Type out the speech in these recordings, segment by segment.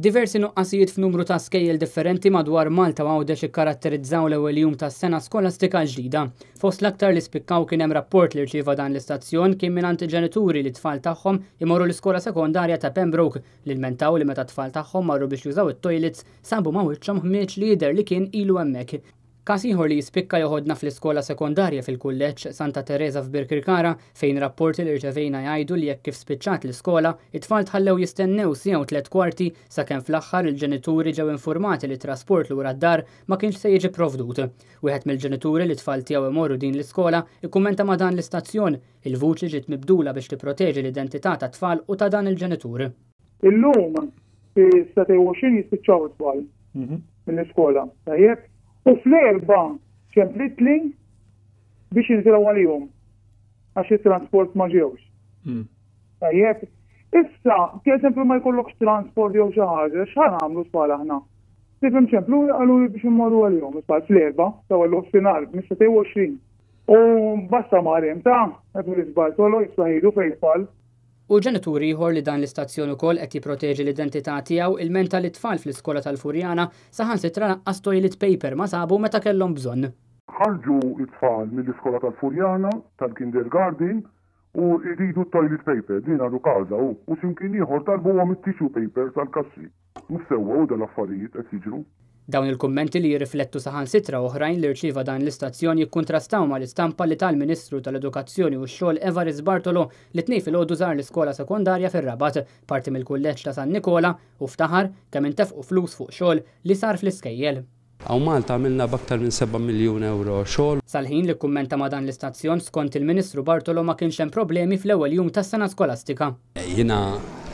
Diversi nuqqasijiet f'numru ta' skejjel differenti madwar Malta u Għawdex ikkaratterizzaw l-ewwel jum tas-sena skolastika ġdida. Fost l-aktar li spikkaw kien hemm rapport li rċieva dan l-istazzjon kien mingħand ġenituri li tfal tagħhom imorru l-iskola sekondarja ta' Pembroke li lmentaw li meta tfal tagħhom marru biex jużaw it-toilets sabu ma' wiċċhom ħmieġ li jidher li kien ilu hemmhekk. Każ ieħor li jispikka joħodna fl-iskola sekondarja fil-kulleġġ Santa Teresa f'Birkirkara fejn rapporti li rċevejna jgħidu li jekk kif spiċċat l-iskola, it-tfal tħallew jistennew siegħu 3 kwarti sakemm fl-aħħar il-ġenituri ġew informati li trasport lura d-dar ma kienx se jiġi provdut. Wieħed mill-ġenituri li tfal tiegħu imorru din l-iskola ikkummenta ma' dan l-istazzjon il-vuċi ġiet mibdula biex tipproteġi l-identità ta' tfal u ta' dan il-ġenitur. Illum fi-27 jispiċċaw it-tfal mill-iskola. Tajjeb? U fl-4 ċemplitli biex jinżilgħu għalihom għax it-transport ma ġewx. Tajjeb, issa, kieżempju ma jkollokx transport jew xi ħaġa, x'ħan għamlu tfal aħna? Tifhem ċemplu qalu biex immorru għalihom tfal fl-4 ta' l-offsinar mis-27. U basta marem ta' qed l-isbal tollu jiswaħilu fejn tfal. U ġenituri ieħor li dan l-istazzjon ukoll qed jipproteġi l-identità tiegħu il-menta li tfal fl-iskola tal-Furjana saħansitra naqqas toilet paper ma sabu meta kellhom bżonn. Ħarġu t-tfal mill-iskola tal-Furjana tal-kindergarten u jridu toilet paper din għadu każa u x'imkien ieħor talbuhom it-tissue paper tal-kassi. Mhux sewwa dan l-affarijiet qed jiġru. Dawn il-kummenti li jirriflettu saħansitra oħrajn li rċieva dan l-istazzjon jikkuntrastaw ma l-istampa li tal-Ministru tal-Edukazzjoni u x-xogħol Evarist Bartolo li tnej filgħodu żar l-iskola sekondarja fir-Rabat, parti mill-kulleġġ ta' San Nikola u ftaħar kemm intefqu flus fuq xogħol li sar fl-iskejjel. Għaw Malta għamilna b'aktar minn 7 miljun euro xogħol. Sal-ħin li kummenta ma' dan l-istazzjon skont il-Ministru Bartolo ma kienx hemm problemi fl-ewwel jum tas-sena skolastika. Jiena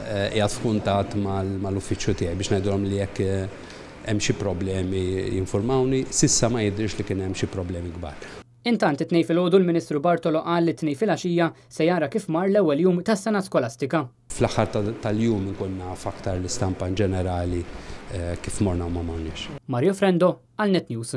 qiegħed f'kuntatt mal-uffiċċju tiegħi biex ngħidulhom li jekk hemm xi problemi jinformawni, sissa ma jidhirx li kien hemm xi problemi kbar. Intant it-tnej filgħodu l-Ministru Bartolo qal li t-tnej filgħaxija se jara kif mar l-ewwel jum tas-sena skolastika. Fl-aħħar tal-jum ikun naf aktar l-istampa ġenerali kif morna u ma marniex. Mario Frendo għal Net News.